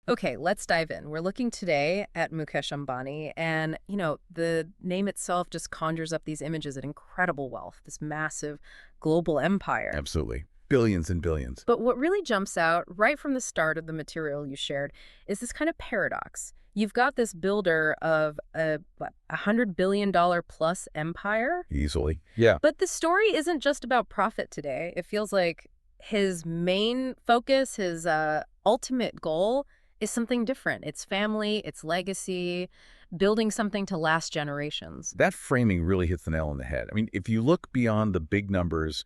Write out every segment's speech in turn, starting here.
Okay, let's dive in. We're looking today at Mukesh Ambani, and, the name itself just conjures up these images of incredible wealth, this massive global empire. Absolutely. Billions and billions. But what really jumps out right from the start of the material you shared is this kind of paradox. You've got this builder of $100 billion plus empire, Easily. Yeah. but the story isn't just about profit today. It feels like his main focus, his ultimate goal is something different. It's family, it's legacy, building something to last generations. That framing really hits the nail on the head. I mean, if you look beyond the big numbers,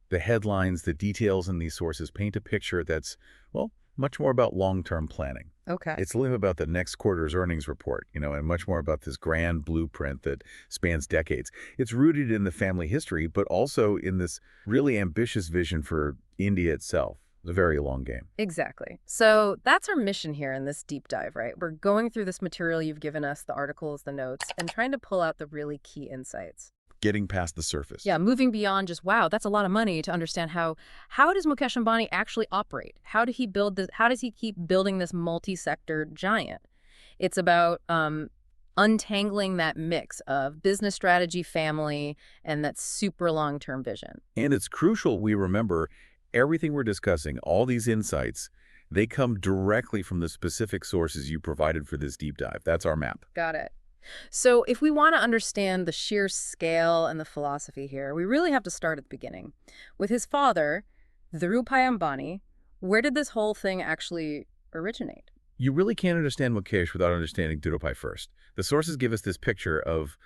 the headlines, the details in these sources paint a picture that's, well, much more about long-term planning. Okay. It's less about the next quarter's earnings report, and much more about this grand blueprint that spans decades. It's rooted in the family history, but also in this really ambitious vision for India itself. It's a very long game. Exactly. So that's our mission here in this deep dive, right? We're going through this material you've given us, the articles, the notes, and trying to pull out the really key insights. Getting past the surface. Yeah, moving beyond just, wow, that's a lot of money, to understand how does Mukesh Ambani actually operate? How did he build this? How does he keep building this multi-sector giant? It's about untangling that mix of business strategy, family, and that super long-term vision. And it's crucial we remember everything we're discussing, all these insights, they come directly from the specific sources you provided for this deep dive. That's our map. Got it. So if we want to understand the sheer scale and the philosophy here, we really have to start at the beginning. With his father, Dhirubhai Ambani, where did this whole thing actually originate? You really can't understand Mukesh without understanding Dhirubhai first. The sources give us this picture of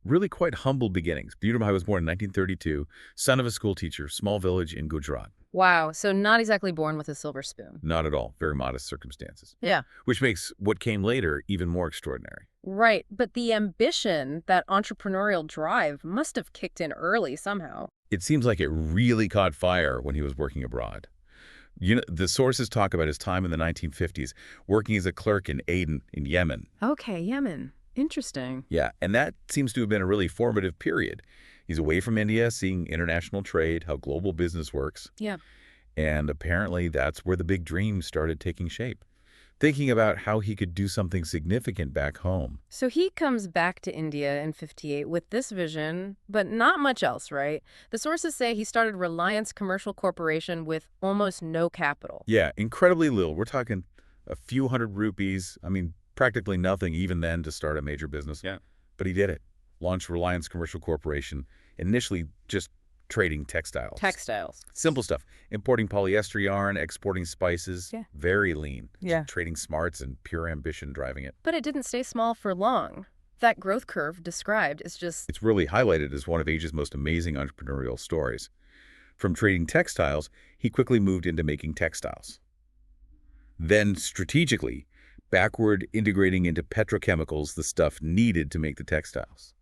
really quite humble beginnings. Dhirubhai was born in 1932, son of a school teacher, small village in Gujarat. Wow, so not exactly born with a silver spoon. Not at all. Very modest circumstances. Yeah. Which makes what came later even more extraordinary. Right, but the ambition, that entrepreneurial drive, must have kicked in early somehow. It seems like it really caught fire when he was working abroad. The sources talk about his time in the 1950s, working as a clerk in Aden in Yemen. Okay, Yemen. Interesting. Yeah, and that seems to have been a really formative period. He's away from India, seeing international trade, how global business works. Yeah. And apparently that's where the big dream started taking shape. Thinking about how he could do something significant back home. So he comes back to India in '58 with this vision, but not much else, right? The sources say he started Reliance Commercial Corporation with almost no capital. Yeah, incredibly little. We're talking a few hundred rupees. I mean, practically nothing even then to start a major business. Yeah. But he did it. Launched Reliance Commercial Corporation, initially just trading textiles. Textiles. Simple stuff. Importing polyester yarn, exporting spices. Yeah. Very lean. Yeah. Trading smarts and pure ambition driving it. But it didn't stay small for long. That growth curve described is just... It's really highlighted as one of Asia's most amazing entrepreneurial stories. From trading textiles, he quickly moved into making textiles. Then, strategically, backward integrating into petrochemicals, the stuff needed to make the textiles.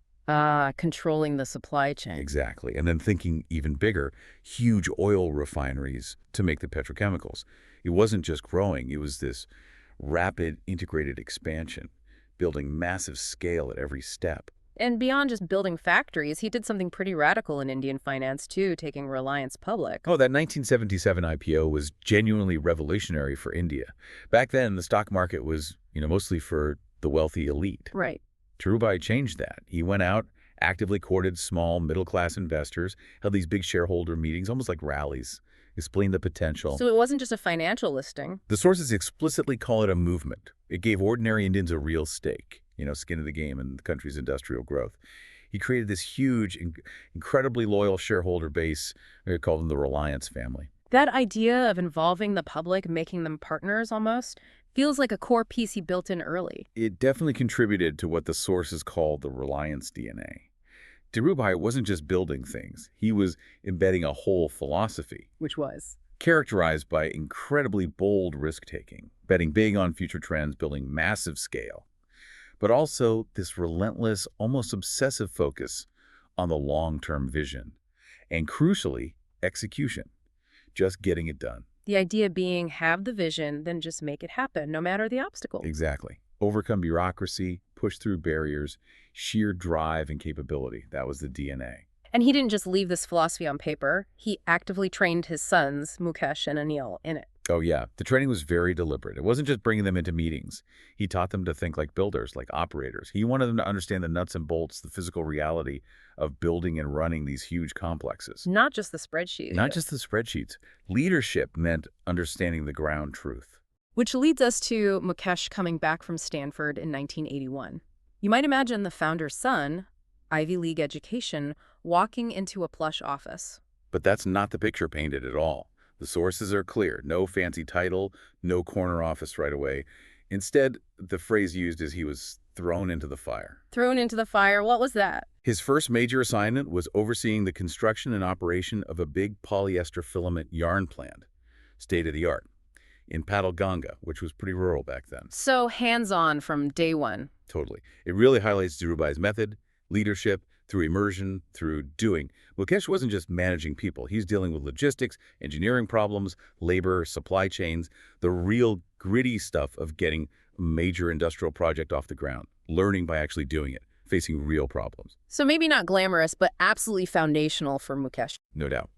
controlling the supply chain. Exactly. And then thinking even bigger, huge oil refineries to make the petrochemicals. It wasn't just growing, it was this rapid integrated expansion, building massive scale at every step. And beyond just building factories, he did something pretty radical in Indian finance, too, taking Reliance public. Oh, that 1977 IPO was genuinely revolutionary for India. Back then, the stock market was, mostly for the wealthy elite. Right. Dhirubhai changed that. He went out, actively courted small, middle-class investors, held these big shareholder meetings, almost like rallies, explained the potential. So it wasn't just a financial listing. The sources explicitly call it a movement. It gave ordinary Indians a real stake, skin in the game in the country's industrial growth. He created this huge, incredibly loyal shareholder base. We call them the Reliance family. That idea of involving the public, making them partners almost, feels like a core piece he built in early. It definitely contributed to what the sources call the Reliance DNA. Dhirubhai wasn't just building things. He was embedding a whole philosophy. Which was? Characterized by incredibly bold risk-taking, betting big on future trends, building massive scale. But also this relentless, almost obsessive focus on the long-term vision. And crucially, execution. Just getting it done. The idea being have the vision, then just make it happen, no matter the obstacle. Exactly. Overcome bureaucracy, push through barriers, sheer drive and capability. That was the DNA. And he didn't just leave this philosophy on paper. He actively trained his sons, Mukesh and Anil, in it. Oh, yeah. The training was very deliberate. It wasn't just bringing them into meetings. He taught them to think like builders, like operators. He wanted them to understand the nuts and bolts, the physical reality of building and running these huge complexes. Not just the spreadsheet. Not just the spreadsheets. Leadership meant understanding the ground truth. Which leads us to Mukesh coming back from Stanford in 1981. You might imagine the founder's son, Ivy League education, walking into a plush office. But that's not the picture painted at all. The sources are clear. No fancy title, no corner office right away. Instead, the phrase used is he was thrown into the fire. Thrown into the fire? What was that? His first major assignment was overseeing the construction and operation of a big polyester filament yarn plant, state-of-the-art, in Padalganga, which was pretty rural back then. So hands-on from day one. Totally. It really highlights Dhirubhai's method, leadership, through immersion, through doing. Mukesh wasn't just managing people. He's dealing with logistics, engineering problems, labor, supply chains, the real gritty stuff of getting a major industrial project off the ground, learning by actually doing it, facing real problems. So maybe not glamorous, but absolutely foundational for Mukesh. No doubt.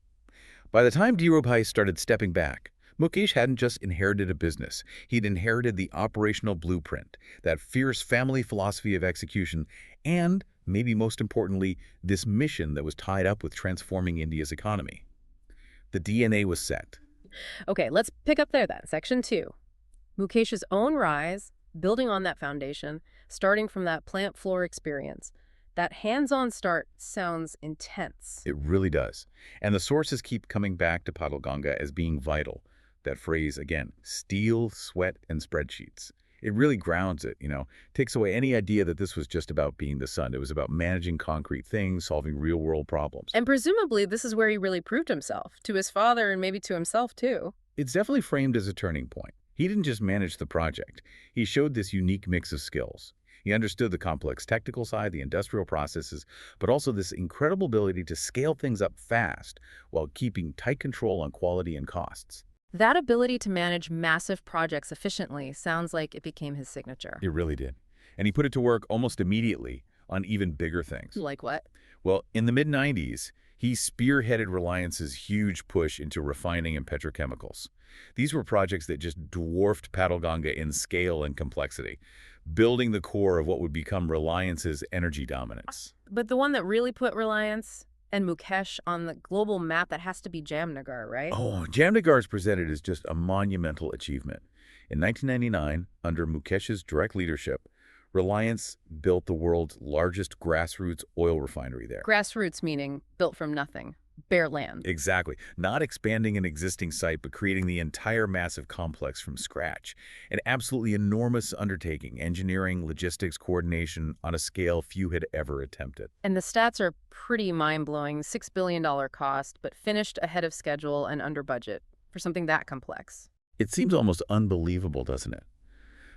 By the time Dhirubhai started stepping back, Mukesh hadn't just inherited a business. He'd inherited the operational blueprint, that fierce family philosophy of execution, and, maybe most importantly, this mission that was tied up with transforming India's economy. The DNA was set. Okay, let's pick up there then. Section 2. Mukesh's own rise, building on that foundation, starting from that plant floor experience. That hands-on start sounds intense. It really does. And the sources keep coming back to Padalganga as being vital. That phrase, again, steel, sweat, and spreadsheets. It really grounds it, takes away any idea that this was just about being the son. It was about managing concrete things, solving real-world problems. And presumably, this is where he really proved himself, to his father and maybe to himself, too. It's definitely framed as a turning point. He didn't just manage the project. He showed this unique mix of skills. He understood the complex technical side, the industrial processes, but also this incredible ability to scale things up fast while keeping tight control on quality and costs. That ability to manage massive projects efficiently sounds like it became his signature. It really did. And he put it to work almost immediately on even bigger things. Like what? Well, in the mid-90s, he spearheaded Reliance's huge push into refining and petrochemicals. These were projects that just dwarfed Padalganga in scale and complexity, building the core of what would become Reliance's energy dominance. But the one that really put Reliance and Mukesh on the global map, that has to be Jamnagar, right? Oh, Jamnagar is presented as just a monumental achievement. In 1999, under Mukesh's direct leadership, Reliance built the world's largest grassroots oil refinery there. Grassroots meaning built from nothing, bare land. Exactly. Not expanding an existing site, but creating the entire massive complex from scratch. An absolutely enormous undertaking, engineering, logistics, coordination on a scale few had ever attempted. And the stats are pretty mind-blowing. $6 billion cost, but finished ahead of schedule and under budget for something that complex. It seems almost unbelievable, doesn't it?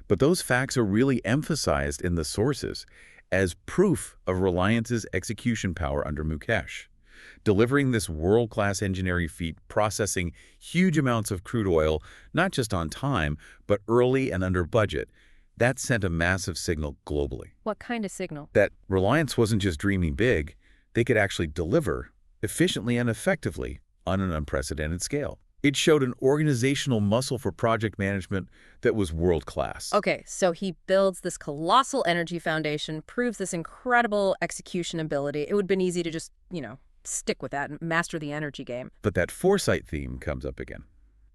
But those facts are really emphasized in the sources as proof of Reliance's execution power under Mukesh. Delivering this world-class engineering feat, processing huge amounts of crude oil, not just on time, but early and under budget, that sent a massive signal globally. What kind of signal? That Reliance wasn't just dreaming big, they could actually deliver efficiently and effectively on an unprecedented scale. It showed an organizational muscle for project management that was world-class. Okay, so he builds this colossal energy foundation, proves this incredible execution ability. It would have been easy to just, stick with that and master the energy game. But that foresight theme comes up again.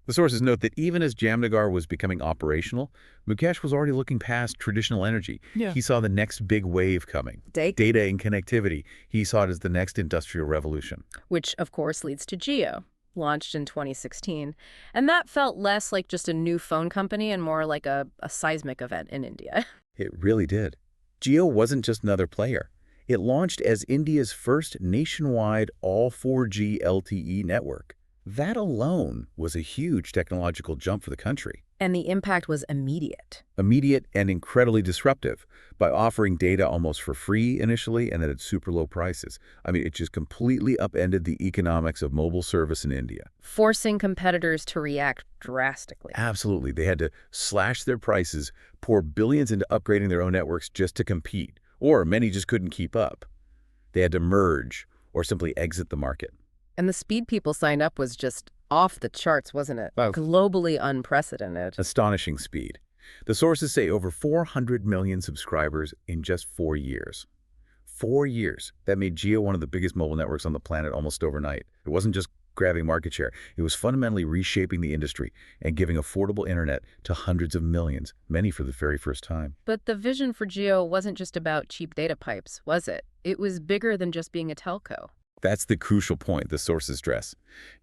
The sources note that even as Jamnagar was becoming operational, Mukesh was already looking past traditional energy. Yeah. He saw the next big wave coming. Data and connectivity. He saw it as the next industrial revolution. Which, of course, leads to Jio, launched in 2016. And that felt less like just a new phone company and more like a seismic event in India. It really did. Jio wasn't just another player. It launched as India's first nationwide all 4G LTE network. That alone was a huge technological jump for the country. And the impact was immediate. Immediate and incredibly disruptive by offering data almost for free initially and then at super low prices. I mean, it just completely upended the economics of mobile service in India. Forcing competitors to react drastically. Absolutely. They had to slash their prices, pour billions into upgrading their own networks just to compete. Or many just couldn't keep up. They had to merge or simply exit the market. And the speed people signed up was just off the charts, wasn't it? Wow. Globally unprecedented. Astonishing speed. The sources say over 400 million subscribers in just 4 years. 4 years. That made Jio one of the biggest mobile networks on the planet almost overnight. It wasn't just grabbing market share. It was fundamentally reshaping the industry and giving affordable internet to hundreds of millions, many for the very first time. But the vision for Jio wasn't just about cheap data pipes, was it? It was bigger than just being a telco. That's the crucial point the sources stress.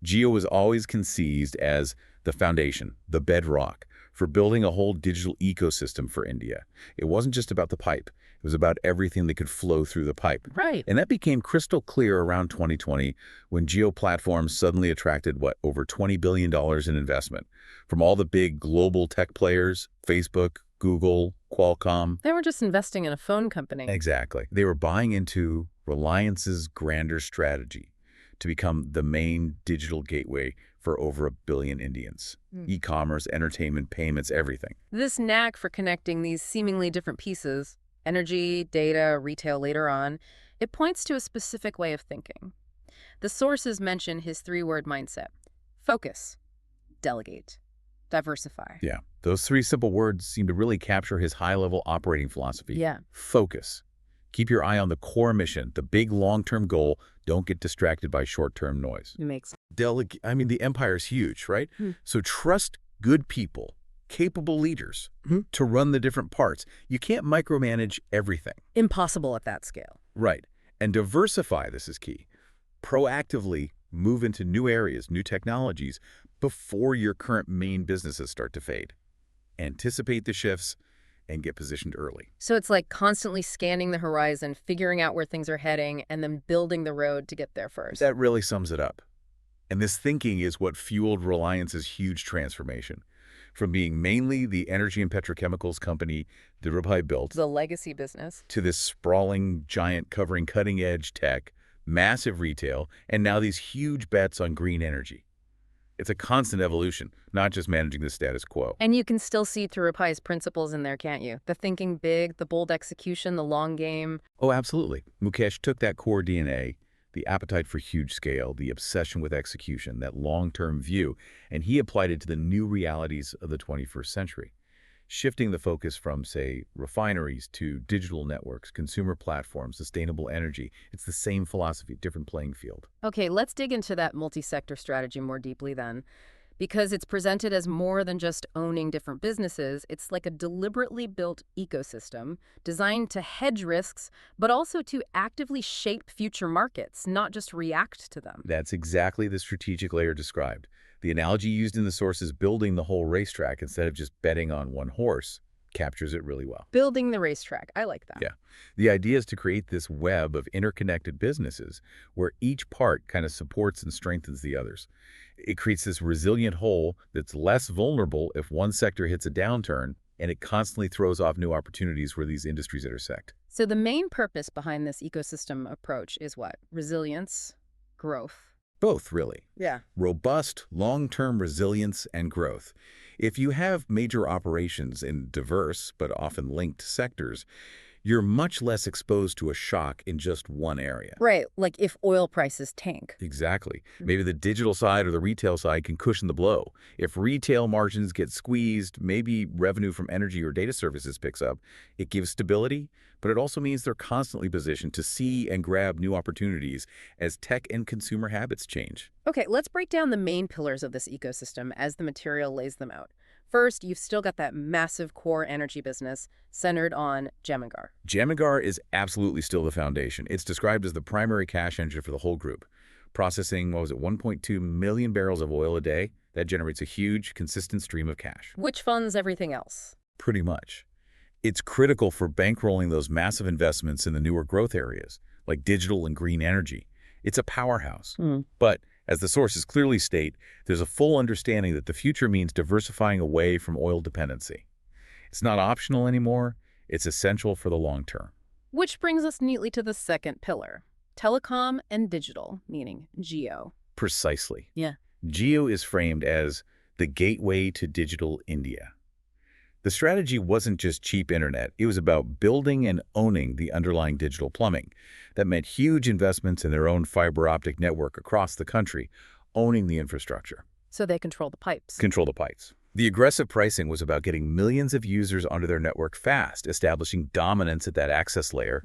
Jio was always conceived as the foundation, the bedrock, for building a whole digital ecosystem for India. It wasn't just about the pipe. It was about everything that could flow through the pipe. Right. And that became crystal clear around 2020 when Jio platforms suddenly attracted, over $20 billion in investment from all the big global tech players, Facebook, Google, Qualcomm. They were just investing in a phone company. Exactly. They were buying into Reliance's grander strategy to become the main digital gateway for over 1 billion Indians. E-commerce, entertainment, payments, everything. This knack for connecting these seemingly different pieces, energy, data, retail later on, it points to a specific way of thinking. The sources mention his 3-word mindset: focus, delegate, diversify. Yeah, those 3 simple words seem to really capture his high-level operating philosophy. Yeah. Focus. Keep your eye on the core mission, the big long-term goal. Don't get distracted by short-term noise. It makes The empire's huge, right? So trust good people, capable leaders to run the different parts. You can't micromanage everything. impossible at that scale. Right. And diversify, this is key. Proactively move into new areas, new technologies, before your current main businesses start to fade. Anticipate the shifts and get positioned early. So it's like constantly scanning the horizon, figuring out where things are heading, and then building the road to get there first. That really sums it up. And this thinking is what fueled Reliance's huge transformation. From being mainly the energy and petrochemicals company Dhirubhai built, The legacy business. to this sprawling giant covering cutting-edge tech, massive retail, and now these huge bets on green energy. It's a constant evolution, not just managing the status quo. And you can still see Dhirubhai's principles in there, can't you? The thinking big, the bold execution, the long game. Oh, absolutely. Mukesh took that core DNA, the appetite for huge scale, the obsession with execution, that long-term view, and he applied it to the new realities of the 21st century, shifting the focus from, say, refineries to digital networks, consumer platforms, sustainable energy. It's the same philosophy, different playing field. Okay, let's dig into that multi-sector strategy more deeply then. Because it's presented as more than just owning different businesses. It's like a deliberately built ecosystem designed to hedge risks, but also to actively shape future markets, not just react to them. That's exactly the strategic layer described. The analogy used in the source is building the whole racetrack instead of just betting on one horse captures it really well. Building the racetrack. I like that. Yeah. The idea is to create this web of interconnected businesses where each part kind of supports and strengthens the others. It creates this resilient whole that's less vulnerable if one sector hits a downturn, and it constantly throws off new opportunities where these industries intersect. So the main purpose behind this ecosystem approach is what? Resilience, growth. Both, really. Yeah. Robust, long-term resilience and growth. If you have major operations in diverse but often linked sectors, you're much less exposed to a shock in just one area. Right, like if oil prices tank. Exactly. Maybe the digital side or the retail side can cushion the blow. If retail margins get squeezed, maybe revenue from energy or data services picks up. It gives stability, but it also means they're constantly positioned to see and grab new opportunities as tech and consumer habits change. Okay, let's break down the main pillars of this ecosystem as the material lays them out. First, you've still got that massive core energy business centered on Jamnagar. Jamnagar is absolutely still the foundation. It's described as the primary cash engine for the whole group. Processing, 1.2 million barrels of oil a day. That generates a huge, consistent stream of cash. Which funds everything else. Pretty much. It's critical for bankrolling those massive investments in the newer growth areas, like digital and green energy. It's a powerhouse. But as the sources clearly state, there's a full understanding that the future means diversifying away from oil dependency. It's not optional anymore. It's essential for the long term. Which brings us neatly to the second pillar, telecom and digital, meaning Jio. Precisely. Yeah. Jio is framed as the gateway to digital India. The strategy wasn't just cheap internet. It was about building and owning the underlying digital plumbing. That meant huge investments in their own fiber optic network across the country, owning the infrastructure. So they control the pipes. Control the pipes. The aggressive pricing was about getting millions of users onto their network fast, establishing dominance at that access layer.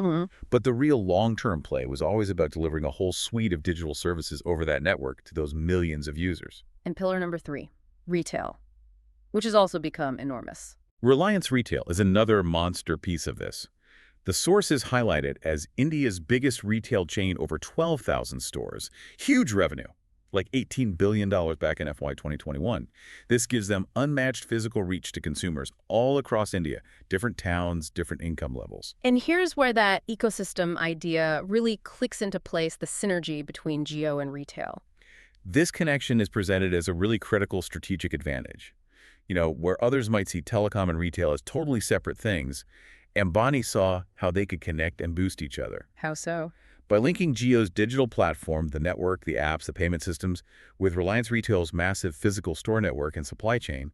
But the real long-term play was always about delivering a whole suite of digital services over that network to those millions of users. And pillar number 3, retail, which has also become enormous. Reliance Retail is another monster piece of this. The sources highlight it as India's biggest retail chain, over 12,000 stores. Huge revenue, like $18 billion back in FY 2021. This gives them unmatched physical reach to consumers all across India, different towns, different income levels. And here's where that ecosystem idea really clicks into place, the synergy between Jio and retail. This connection is presented as a really critical strategic advantage. Where others might see telecom and retail as totally separate things, Ambani saw how they could connect and boost each other. How so? By linking Jio's digital platform, the network, the apps, the payment systems, with Reliance Retail's massive physical store network and supply chain,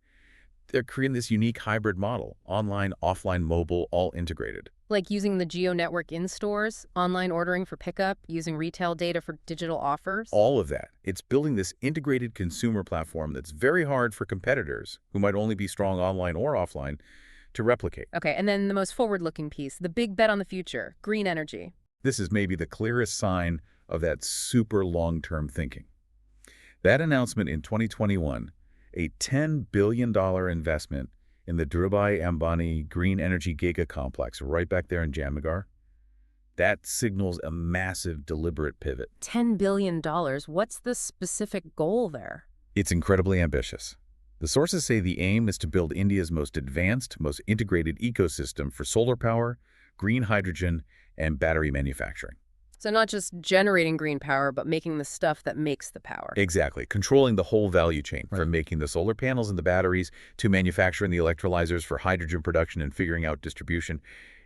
they're creating this unique hybrid model, online, offline, mobile, all integrated. Like using the Jio network in stores, online ordering for pickup, using retail data for digital offers? All of that. It's building this integrated consumer platform that's very hard for competitors, who might only be strong online or offline, to replicate. Okay, and then the most forward-looking piece, the big bet on the future, green energy. This is maybe the clearest sign of that super long-term thinking. That announcement in 2021, a $10 billion investment in the Dhirubhai Ambani green energy giga complex right back there in Jamnagar, that signals a massive, deliberate pivot. $10 billion. What's the specific goal there? It's incredibly ambitious. The sources say the aim is to build India's most advanced, most integrated ecosystem for solar power, green hydrogen, and battery manufacturing. So not just generating green power, but making the stuff that makes the power. Exactly. Controlling the whole value chain, from making the solar panels and the batteries to manufacturing the electrolyzers for hydrogen production and figuring out distribution.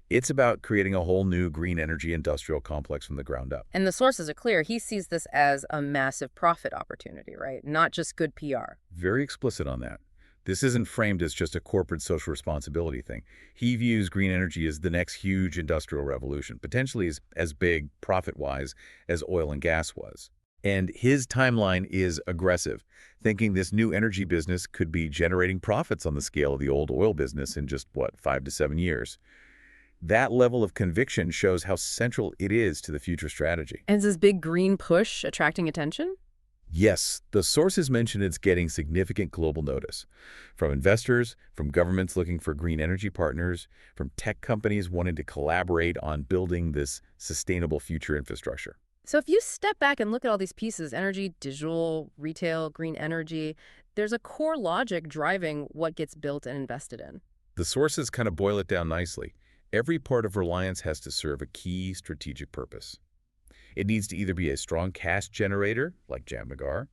It's about creating a whole new green energy industrial complex from the ground up. And the sources are clear. He sees this as a massive profit opportunity, right? Not just good PR. Very explicit on that. This isn't framed as just a corporate social responsibility thing. He views green energy as the next huge industrial revolution, potentially as big, profit-wise, as oil and gas was. And his timeline is aggressive, thinking this new energy business could be generating profits on the scale of the old oil business in just, 5 to 7 years. That level of conviction shows how central it is to the future strategy. And is this big green push attracting attention? Yes, the sources mention it's getting significant global notice. From investors, from governments looking for green energy partners, from tech companies wanting to collaborate on building this sustainable future infrastructure. So if you step back and look at all these pieces, energy, digital, retail, green energy, there's a core logic driving what gets built and invested in. The sources kind of boil it down nicely. Every part of Reliance has to serve a key strategic purpose. It needs to either be a strong cash generator, like Jamnagar,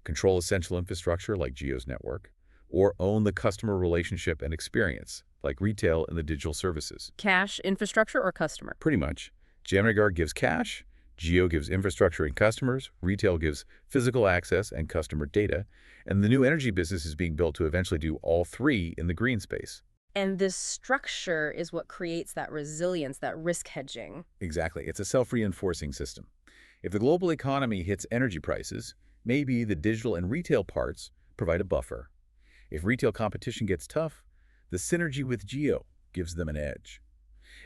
control essential infrastructure, like Jio's network, or own the customer relationship and experience, like retail and the digital services. Cash, infrastructure, or customer? Pretty much. Jamnagar gives cash, Jio gives infrastructure and customers, retail gives physical access and customer data, and the new energy business is being built to eventually do all three in the green space. And this structure is what creates that resilience, that risk hedging. Exactly. It's a self-reinforcing system. If the global economy hits energy prices, maybe the digital and retail parts provide a buffer. If retail competition gets tough, the synergy with Jio gives them an edge.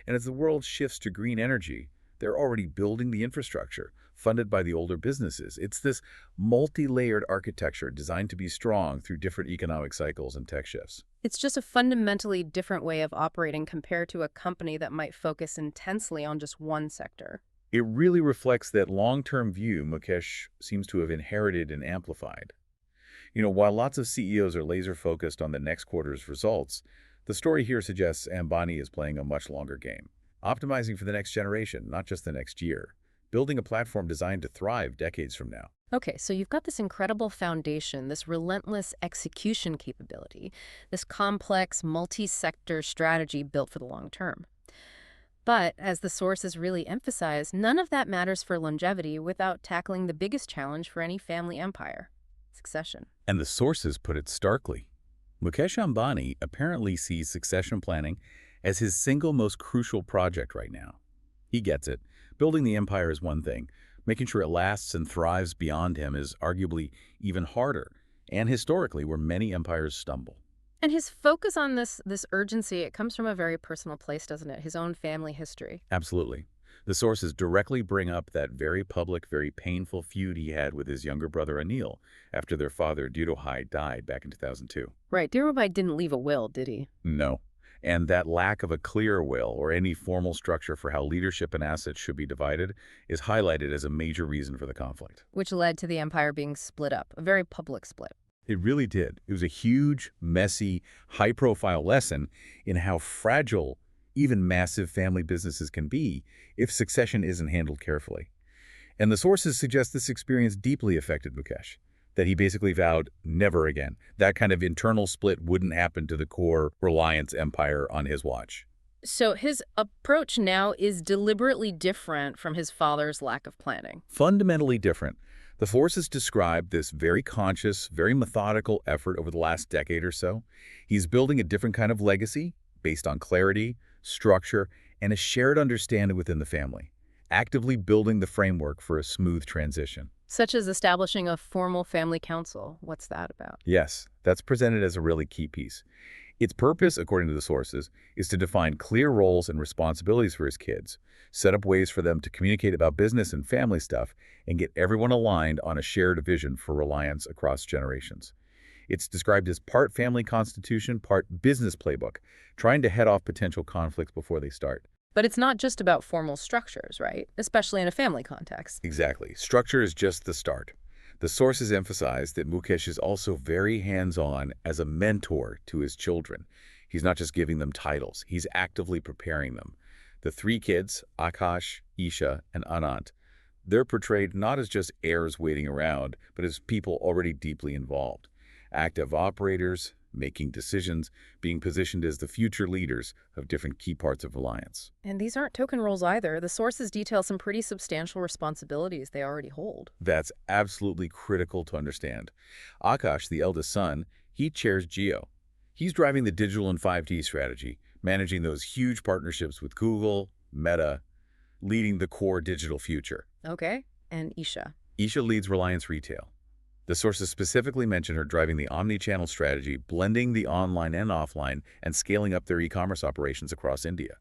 And as the world shifts to green energy, they're already building the infrastructure, funded by the older businesses. It's this multi-layered architecture designed to be strong through different economic cycles and tech shifts. It's just a fundamentally different way of operating compared to a company that might focus intensely on just one sector. It really reflects that long-term view Mukesh seems to have inherited and amplified. While lots of CEOs are laser-focused on the next quarter's results, the story here suggests Ambani is playing a much longer game, optimizing for the next generation, not just the next year, building a platform designed to thrive decades from now. Okay, so you've got this incredible foundation, this relentless execution capability, this complex multi-sector strategy built for the long term. But, as the sources really emphasize, none of that matters for longevity without tackling the biggest challenge for any family empire: succession. And the sources put it starkly. Mukesh Ambani apparently sees succession planning as his single most crucial project right now. He gets it. Building the empire is one thing. Making sure it lasts and thrives beyond him is arguably even harder, and historically where many empires stumble. And his focus on this urgency, it comes from a very personal place, doesn't it? His own family history. Absolutely. The sources directly bring up that very public, very painful feud he had with his younger brother Anil after their father Dhirubhai died back in 2002. Right. Dhirubhai didn't leave a will, did he? No. And that lack of a clear will or any formal structure for how leadership and assets should be divided is highlighted as a major reason for the conflict. Which led to the empire being split up, a very public split. It really did. It was a huge, messy, high-profile lesson in how fragile even massive family businesses can be if succession isn't handled carefully. And the sources suggest this experience deeply affected Mukesh, that he basically vowed never again. That kind of internal split wouldn't happen to the core Reliance empire on his watch. So his approach now is deliberately different from his father's lack of planning. Fundamentally different. The sources describe this very conscious, very methodical effort over the last decade or so. He's building a different kind of legacy based on clarity, structure, and a shared understanding within the family, actively building the framework for a smooth transition. Such as establishing a formal family council. What's that about? Yes, that's presented as a really key piece. Its purpose, according to the sources, is to define clear roles and responsibilities for his kids, set up ways for them to communicate about business and family stuff, and get everyone aligned on a shared vision for Reliance across generations. It's described as part family constitution, part business playbook, trying to head off potential conflicts before they start. But it's not just about formal structures, right? Especially in a family context. Exactly. Structure is just the start. The sources emphasize that Mukesh is also very hands-on as a mentor to his children. He's not just giving them titles, he's actively preparing them. The three kids, Akash, Isha, and Anant, they're portrayed not as just heirs waiting around, but as people already deeply involved. Active operators, making decisions, being positioned as the future leaders of different key parts of Reliance. And these aren't token roles either. The sources detail some pretty substantial responsibilities they already hold. That's absolutely critical to understand. Akash, the eldest son, he chairs Jio. He's driving the digital and 5G strategy, managing those huge partnerships with Google, Meta, leading the core digital future. Okay. And Isha? Isha leads Reliance Retail. The sources specifically mention her driving the omni-channel strategy, blending the online and offline, and scaling up their e-commerce operations across India,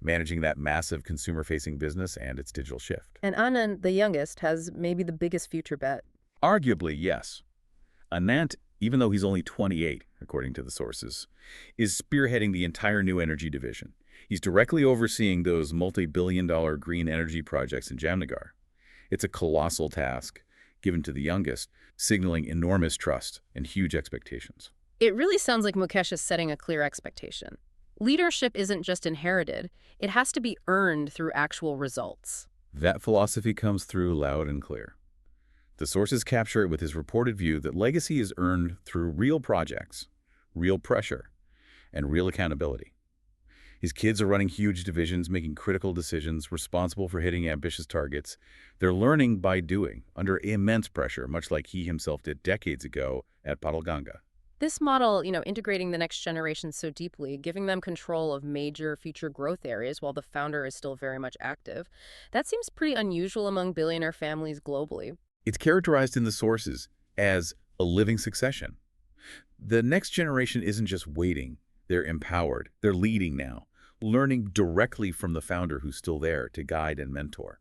managing that massive consumer-facing business and its digital shift. And Anand, the youngest, has maybe the biggest future bet. Arguably, yes. Anant, even though he's only 28, according to the sources, is spearheading the entire new energy division. He's directly overseeing those multi-billion-dollar green energy projects in Jamnagar. It's a colossal task, given to the youngest, signaling enormous trust and huge expectations. It really sounds like Mukesh is setting a clear expectation. Leadership isn't just inherited, it has to be earned through actual results. That philosophy comes through loud and clear. The sources capture it with his reported view that legacy is earned through real projects, real pressure, and real accountability. His kids are running huge divisions, making critical decisions, responsible for hitting ambitious targets. They're learning by doing, under immense pressure, much like he himself did decades ago at Padalganga. This model, integrating the next generation so deeply, giving them control of major future growth areas while the founder is still very much active, that seems pretty unusual among billionaire families globally. It's characterized in the sources as a living succession. The next generation isn't just waiting. They're empowered. They're leading now, learning directly from the founder who's still there to guide and mentor.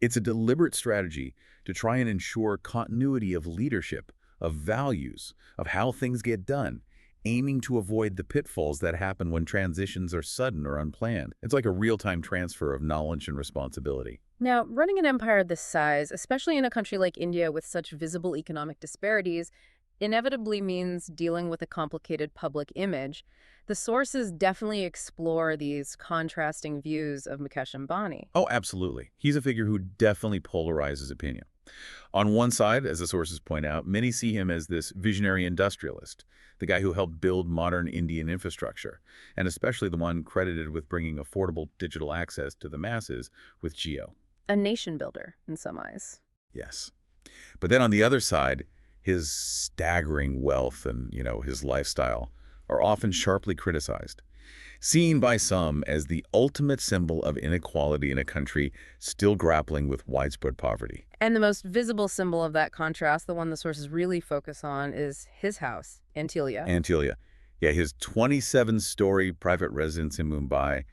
It's a deliberate strategy to try and ensure continuity of leadership, of values, of how things get done, aiming to avoid the pitfalls that happen when transitions are sudden or unplanned. It's like a real-time transfer of knowledge and responsibility. Now, running an empire this size, especially in a country like India with such visible economic disparities, inevitably means dealing with a complicated public image. The sources definitely explore these contrasting views of Mukesh Ambani. Oh, absolutely. He's a figure who definitely polarizes opinion. On one side, as the sources point out, many see him as this visionary industrialist, the guy who helped build modern Indian infrastructure, and especially the one credited with bringing affordable digital access to the masses with Jio. A nation builder, in some eyes. Yes. But then on the other side, His staggering wealth and, his lifestyle are often sharply criticized, seen by some as the ultimate symbol of inequality in a country still grappling with widespread poverty. And the most visible symbol of that contrast, the one the sources really focus on, is his house, Antilia. Antilia. Yeah, his 27-story private residence in Mumbai,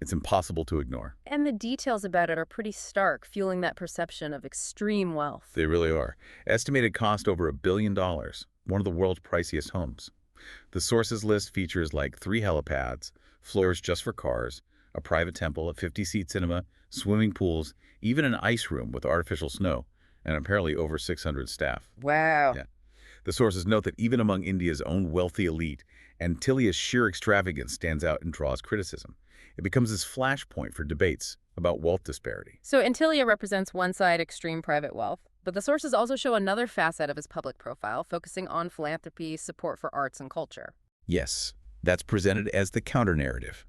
it's impossible to ignore. And the details about it are pretty stark, fueling that perception of extreme wealth. They really are. Estimated cost over $1 billion, one of the world's priciest homes. The sources list features like 3 helipads, floors just for cars, a private temple, a 50-seat cinema, swimming pools, even an ice room with artificial snow, and apparently over 600 staff. Wow. Yeah. The sources note that even among India's own wealthy elite, Antilia's sheer extravagance stands out and draws criticism. It becomes this flashpoint for debates about wealth disparity. So Antilia represents one side, extreme private wealth, but the sources also show another facet of his public profile, focusing on philanthropy, support for arts and culture. Yes, that's presented as the counter-narrative.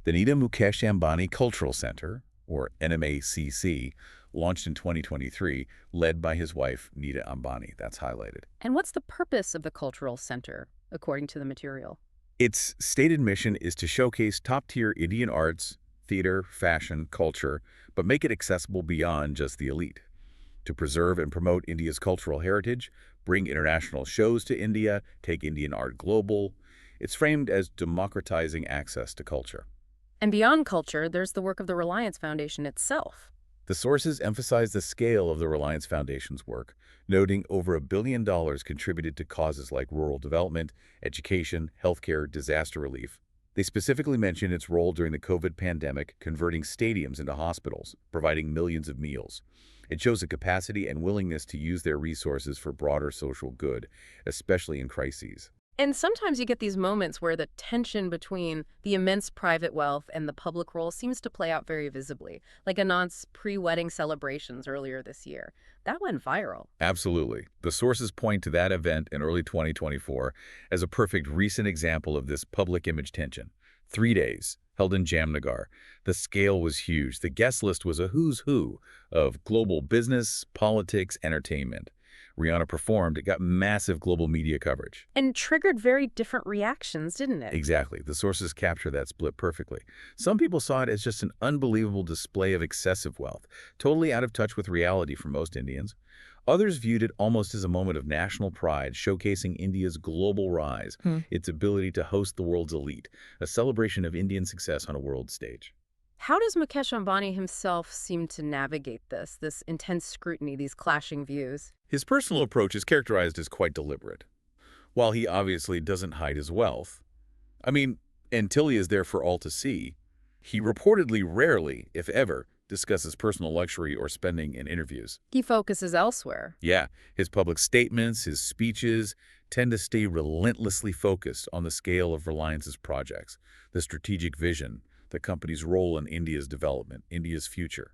The Nita Mukesh Ambani Cultural Center, or NMACC, launched in 2023, led by his wife, Nita Ambani. That's highlighted. And what's the purpose of the cultural center, according to the material? Its stated mission is to showcase top-tier Indian arts, theater, fashion, culture, but make it accessible beyond just the elite. To preserve and promote India's cultural heritage, bring international shows to India, take Indian art global. It's framed as democratizing access to culture. And beyond culture, there's the work of the Reliance Foundation itself. The sources emphasize the scale of the Reliance Foundation's work, noting over $1 billion contributed to causes like rural development, education, healthcare, disaster relief. They specifically mention its role during the COVID pandemic, converting stadiums into hospitals, providing millions of meals. It shows a capacity and willingness to use their resources for broader social good, especially in crises. And sometimes you get these moments where the tension between the immense private wealth and the public role seems to play out very visibly, like Anand's pre-wedding celebrations earlier this year. That went viral. Absolutely. The sources point to that event in early 2024 as a perfect recent example of this public image tension. 3 days, held in Jamnagar. The scale was huge. The guest list was a who's who of global business, politics, entertainment. Rihanna performed, it got massive global media coverage. And triggered very different reactions, didn't it? Exactly. The sources capture that split perfectly. Some people saw it as just an unbelievable display of excessive wealth, totally out of touch with reality for most Indians. Others viewed it almost as a moment of national pride, showcasing India's global rise, its ability to host the world's elite, a celebration of Indian success on a world stage. How does Mukesh Ambani himself seem to navigate this intense scrutiny, these clashing views? His personal approach is characterized as quite deliberate. While he obviously doesn't hide his wealth, Antilia is there for all to see, he reportedly rarely, if ever, discusses personal luxury or spending in interviews. He focuses elsewhere. Yeah, his public statements, his speeches tend to stay relentlessly focused on the scale of Reliance's projects, the strategic vision, the company's role in India's development, India's future.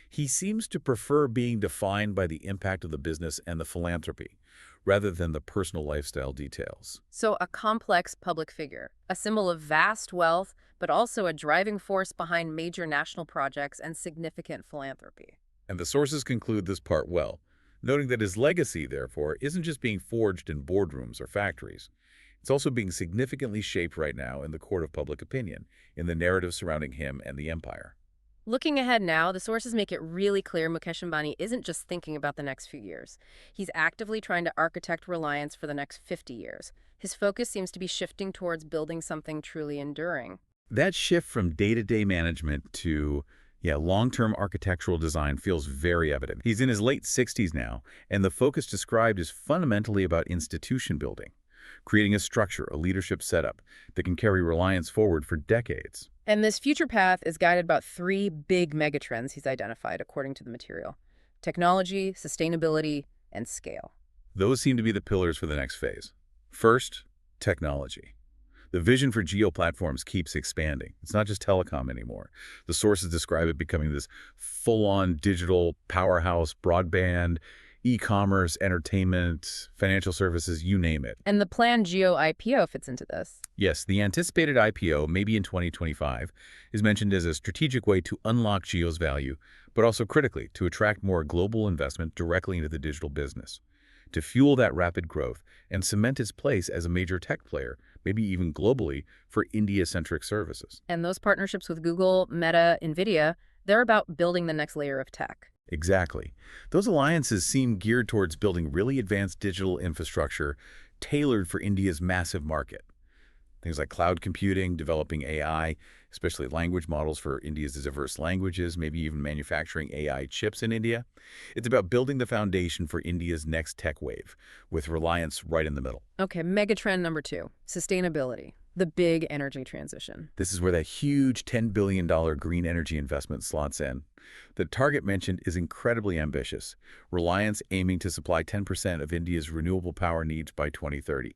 He seems to prefer being defined by the impact of the business and the philanthropy, rather than the personal lifestyle details. So a complex public figure, a symbol of vast wealth, but also a driving force behind major national projects and significant philanthropy. And the sources conclude this part well, noting that his legacy, therefore, isn't just being forged in boardrooms or factories. It's also being significantly shaped right now in the court of public opinion, in the narrative surrounding him and the empire. Looking ahead now, the sources make it really clear Mukesh Ambani isn't just thinking about the next few years. He's actively trying to architect Reliance for the next 50 years. His focus seems to be shifting towards building something truly enduring. That shift from day-to-day management to long-term architectural design feels very evident. He's in his late 60s now, and the focus described is fundamentally about institution building, creating a structure, a leadership setup that can carry Reliance forward for decades. And this future path is guided by 3 big megatrends he's identified, according to the material: technology, sustainability, and scale. Those seem to be the pillars for the next phase. First, technology. The vision for Jio platforms keeps expanding. It's not just telecom anymore. The sources describe it becoming this full-on digital powerhouse, broadband, e-commerce, entertainment, financial services, you name it. And the planned Jio IPO fits into this. Yes, the anticipated IPO, maybe in 2025, is mentioned as a strategic way to unlock Jio's value, but also critically to attract more global investment directly into the digital business. to fuel that rapid growth and cement its place as a major tech player, maybe even globally, for India-centric services. And those partnerships with Google, Meta, NVIDIA, they're about building the next layer of tech. Exactly. Those alliances seem geared towards building really advanced digital infrastructure tailored for India's massive market. Things like cloud computing, developing AI, especially language models for India's diverse languages, maybe even manufacturing AI chips in India. It's about building the foundation for India's next tech wave, with Reliance right in the middle. Okay, megatrend number 2, sustainability, the big energy transition. This is where that huge $10 billion green energy investment slots in. The target mentioned is incredibly ambitious. Reliance aiming to supply 10% of India's renewable power needs by 2030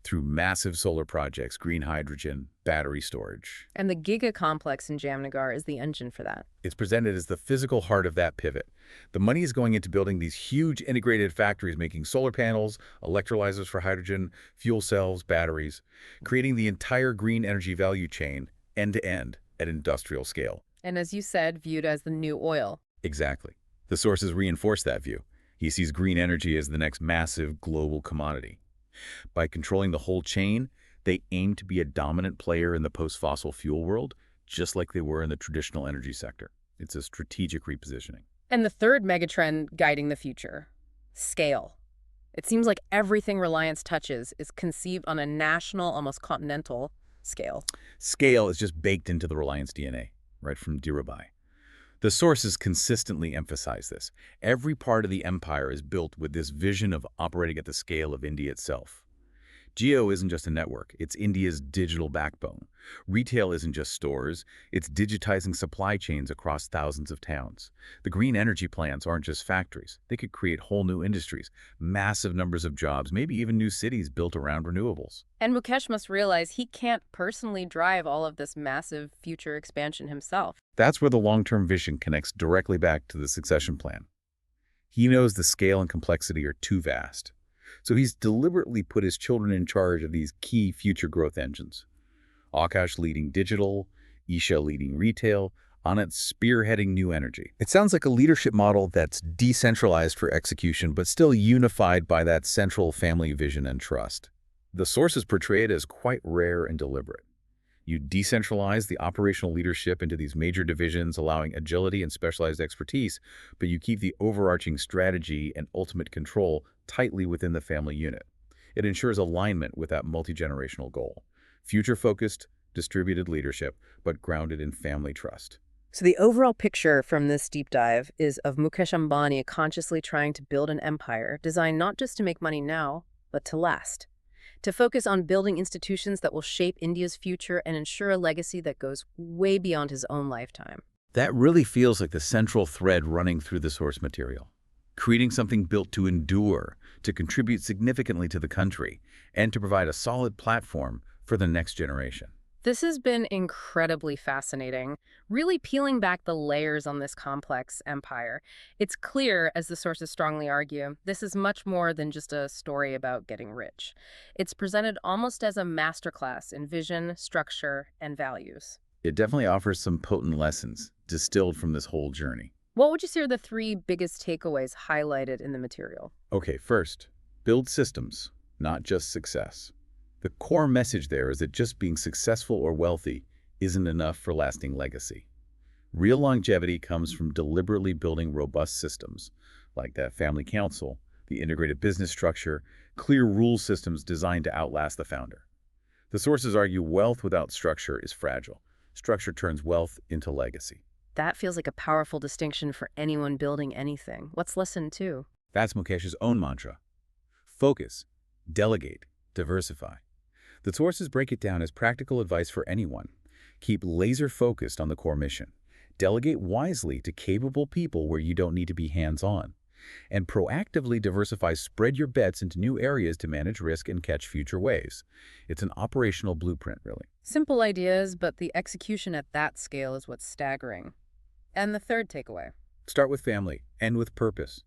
through massive solar projects, green hydrogen, battery storage. And the Giga complex in Jamnagar is the engine for that. It's presented as the physical heart of that pivot. The money is going into building these huge integrated factories making solar panels, electrolyzers for hydrogen, fuel cells, batteries, creating the entire green energy value chain end-to-end at industrial scale. And as you said, viewed as the new oil. Exactly. The sources reinforce that view. He sees green energy as the next massive global commodity. By controlling the whole chain, they aim to be a dominant player in the post-fossil fuel world, just like they were in the traditional energy sector. It's a strategic repositioning. And the third megatrend guiding the future, scale. It seems like everything Reliance touches is conceived on a national, almost continental scale. Scale is just baked into the Reliance DNA, right from Dhirubhai. The sources consistently emphasize this. Every part of the empire is built with this vision of operating at the scale of India itself. Jio isn't just a network, it's India's digital backbone. Retail isn't just stores, it's digitizing supply chains across thousands of towns. The green energy plants aren't just factories. They could create whole new industries, massive numbers of jobs, maybe even new cities built around renewables. And Mukesh must realize he can't personally drive all of this massive future expansion himself. That's where the long-term vision connects directly back to the succession plan. He knows the scale and complexity are too vast. So he's deliberately put his children in charge of these key future growth engines. Akash leading digital, Isha leading retail, Anand spearheading new energy. It sounds like a leadership model that's decentralized for execution, but still unified by that central family vision and trust. The sources portray it as quite rare and deliberate. You decentralize the operational leadership into these major divisions, allowing agility and specialized expertise, but you keep the overarching strategy and ultimate control tightly within the family unit. It ensures alignment with that multi-generational goal. Future-focused, distributed leadership, but grounded in family trust. So the overall picture from this deep dive is of Mukesh Ambani consciously trying to build an empire designed not just to make money now, but to last. To focus on building institutions that will shape India's future and ensure a legacy that goes way beyond his own lifetime. That really feels like the central thread running through the source material. Creating something built to endure, to contribute significantly to the country, and to provide a solid platform for the next generation. This has been incredibly fascinating, really peeling back the layers on this complex empire. It's clear, as the sources strongly argue, this is much more than just a story about getting rich. It's presented almost as a masterclass in vision, structure, and values. It definitely offers some potent lessons distilled from this whole journey. What would you say are the 3 biggest takeaways highlighted in the material? Okay, first, build systems, not just success. The core message there is that just being successful or wealthy isn't enough for lasting legacy. Real longevity comes from deliberately building robust systems, like that family council, the integrated business structure, clear rule systems designed to outlast the founder. The sources argue wealth without structure is fragile. Structure turns wealth into legacy. That feels like a powerful distinction for anyone building anything. What's lesson 2? That's Mukesh's own mantra. Focus, delegate, diversify. The sources break it down as practical advice for anyone. Keep laser-focused on the core mission. Delegate wisely to capable people where you don't need to be hands-on. And proactively diversify, spread your bets into new areas to manage risk and catch future waves. It's an operational blueprint, really. Simple ideas, but the execution at that scale is what's staggering. And the third takeaway? Start with family, end with purpose.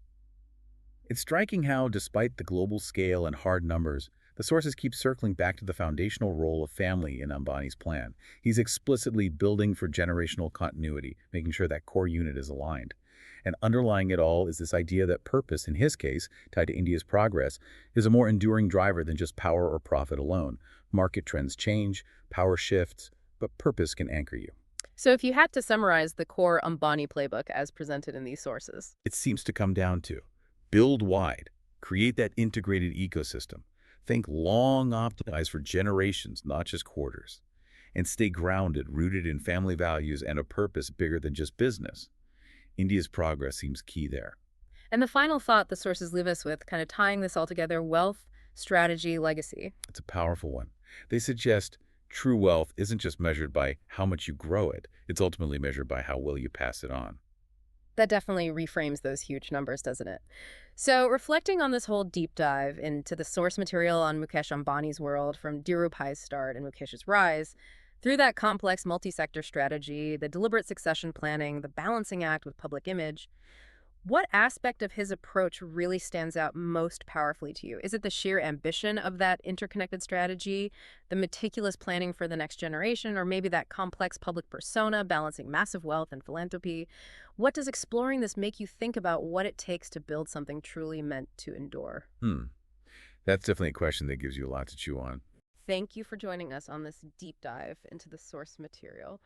It's striking how, despite the global scale and hard numbers, the sources keep circling back to the foundational role of family in Ambani's plan. He's explicitly building for generational continuity, making sure that core unit is aligned. And underlying it all is this idea that purpose, in his case, tied to India's progress, is a more enduring driver than just power or profit alone. Market trends change, power shifts, but purpose can anchor you. So if you had to summarize the core Ambani playbook as presented in these sources. It seems to come down to build wide, create that integrated ecosystem, think long optimize for generations, not just quarters, and stay grounded, rooted in family values and a purpose bigger than just business. India's progress seems key there. And the final thought the sources leave us with, kind of tying this all together, wealth, strategy, legacy. It's a powerful one. They suggest true wealth isn't just measured by how much you grow it, it's ultimately measured by how well you pass it on. That definitely reframes those huge numbers, doesn't it? So, reflecting on this whole deep dive into the source material on Mukesh Ambani's world, from Dhirubhai's start and Mukesh's rise, through that complex multi-sector strategy, the deliberate succession planning, the balancing act with public image, what aspect of his approach really stands out most powerfully to you? Is it the sheer ambition of that interconnected strategy, the meticulous planning for the next generation, or maybe that complex public persona balancing massive wealth and philanthropy? What does exploring this make you think about what it takes to build something truly meant to endure? Hmm. That's definitely a question that gives you a lot to chew on. Thank you for joining us on this deep dive into the source material.